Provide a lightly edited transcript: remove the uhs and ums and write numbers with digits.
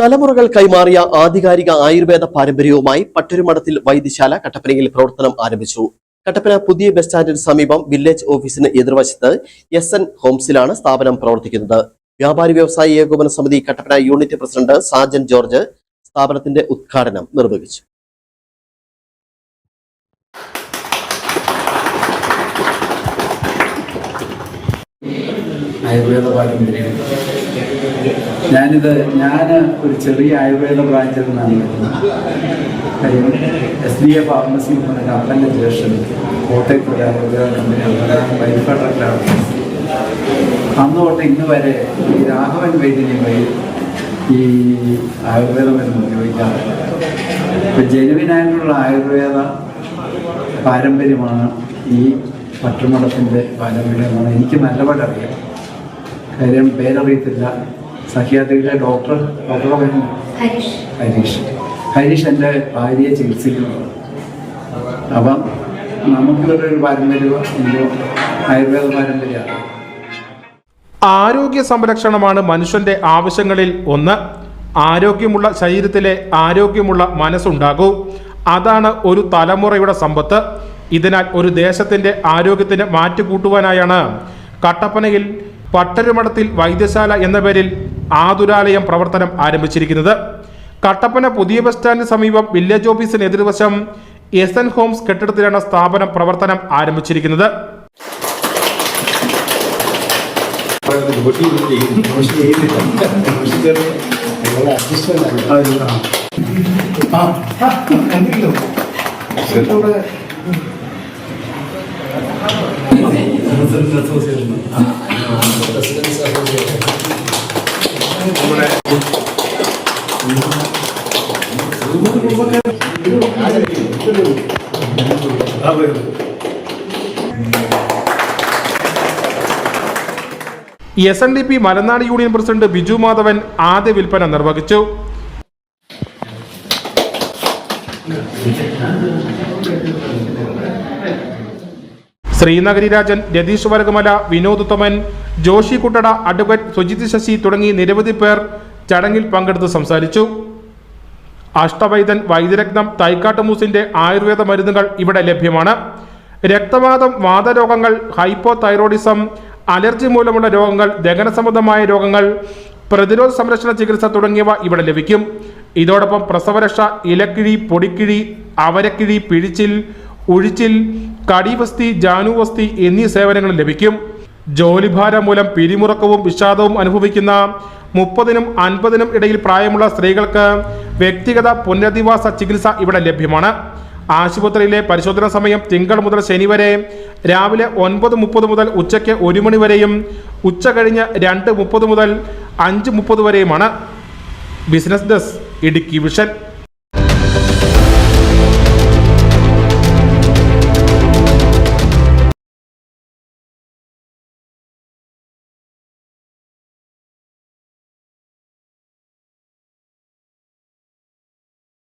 തലമുറകൾ കൈമാറിയ ആധികാരിക ആയുർവേദ പാരമ്പര്യവുമായി പട്ടരുമഠത്തിൽ വൈദ്യശാല കട്ടപ്പനയിൽ പ്രവർത്തനം ആരംഭിച്ചു. കട്ടപ്പന പുതിയ ബസ് സ്റ്റാൻഡിന് സമീപം വില്ലേജ് ഓഫീസിന് എതിർവശത്ത് SN ഹോംസിലാണ് സ്ഥാപനം പ്രവർത്തിക്കുന്നത്. വ്യാപാരി വ്യവസായി ഏകോപന സമിതി Kattappana unit president Sajan George സ്ഥാപനത്തിന്റെ ഉദ്ഘാടനം നിർവഹിച്ചു. ആയുർവേദ പാരമ്പര്യം ഞാൻ ഒരു ചെറിയ ആയുർവേദ ബ്രാഞ്ചിൽ നിന്നാണ് വരുന്നത്. SDA ഫാർമസി എന്ന് പറഞ്ഞ കമ്പനിയുടെ ജ്യേഷ്ഠൻ കോട്ടയത്ത് ഒരു ആയുർവേദ കമ്പനിയാണ് വൈഫഡറിലാണ്. അന്ന് തൊട്ട് ഇന്ന് വരെ ഈ രാഘവൻ വൈദ്യനെ വഴി ഈ ആയുർവേദ മരുന്ന് ഉപയോഗിക്കാറുണ്ട്. ഇപ്പം ജനുവിനായിട്ടുള്ള ആയുർവേദ പാരമ്പര്യമാണ് ഈ പട്ടരുമഠത്തിൻ്റെ പാരമ്പര്യമാണ്. എനിക്ക് നല്ലപോലെ അറിയാം. കാര്യം പേരറിയത്തില്ല. സഹ്യാദ്രിയിലെ ഡോക്ടറുടെ പേര് ഹരീഷ് എൻ്റെ ഭാര്യയെ ചികിത്സിക്കുന്നു. അപ്പം നമുക്കിവിടെ ഒരു പാരമ്പര്യമോ ആയുർവേദ പാരമ്പര്യമാണ്. ആരോഗ്യ സംരക്ഷണമാണ് മനുഷ്യന്റെ ആവശ്യങ്ങളിൽ ഒന്ന്. ആരോഗ്യമുള്ള ശരീരത്തിലെ ആരോഗ്യമുള്ള മനസ്സുണ്ടാകൂ. അതാണ് ഒരു തലമുറയുടെ സമ്പത്ത്. ഇതിനാൽ ഒരു ദേശത്തിന്റെ ആരോഗ്യത്തിന് മാറ്റുകൂട്ടുവാനായാണ് കട്ടപ്പനയിൽ പട്ടരുമഠത്തിൽ വൈദ്യശാല എന്ന പേരിൽ ആതുരാലയം പ്രവർത്തനം ആരംഭിച്ചിരിക്കുന്നത്. കട്ടപ്പന പുതിയ ബസ് സ്റ്റാൻഡിന് സമീപം വില്ലേജ് ഓഫീസിന് എതിർവശം SN ഹോംസ് കെട്ടിടത്തിലാണ് സ്ഥാപനം പ്രവർത്തനം ആരംഭിച്ചിരിക്കുന്നത്. SNDP മലനാട് യൂണിയൻ പ്രസിഡന്റ് ബിജു മാധവൻ ആദ്യ വിൽപ്പന നിർവഹിച്ചു. ശ്രീനഗരി രാജൻ, രതീഷ് വരകമല, വിനോദ് ഉത്തമൻ, ജോഷി കുട്ടട, അഡ്വക്കേറ്റ് സുജിത് ശശി തുടങ്ങി നിരവധി പേർ ചടങ്ങിൽ പങ്കെടുത്ത് സംസാരിച്ചു. അഷ്ടവൈദ്യൻ വൈദ്യരത്നം തൈക്കാട്ടുമൂസിന്റെ ആയുർവേദ മരുന്നുകൾ ഇവിടെ ലഭ്യമാണ്. രക്തവാതം, വാതരോഗങ്ങൾ, ഹൈപ്പോതൈറോയിഡിസം, അലർജി മൂലമുള്ള രോഗങ്ങൾ, ദഹന സംബന്ധമായ രോഗങ്ങൾ, പ്രതിരോധ സംരക്ഷണ ചികിത്സ തുടങ്ങിയവ ഇവിടെ ലഭിക്കും. ഇതോടൊപ്പം പ്രസവരക്ഷ, ഇലക്കിഴി, പൊടിക്കിഴി, അവരക്കിഴി, പിഴിച്ചിൽ, ഉഴിച്ചിൽ, കടിവസ്തി, ജാനുവസ്തി എന്നീ സേവനങ്ങൾ ലഭിക്കും. ജോലിഭാരം മൂലം പിരിമുറക്കവും വിഷാദവും അനുഭവിക്കുന്ന 30നും 50നും ഇടയിൽ പ്രായമുള്ള സ്ത്രീകൾക്ക് വ്യക്തിഗത പുനരധിവാസ ചികിത്സ ഇവിടെ ലഭ്യമാണ്. ആശുപത്രിയിലെ പരിശോധനാ സമയം തിങ്കൾ മുതൽ ശനി വരെ രാവിലെ 9:30 മുതൽ ഉച്ചയ്ക്ക് 1 മണി വരെയും ഉച്ച കഴിഞ്ഞ് 2:30 മുതൽ 5:30 വരെയുമാണ്. Business desk, Idukki vision.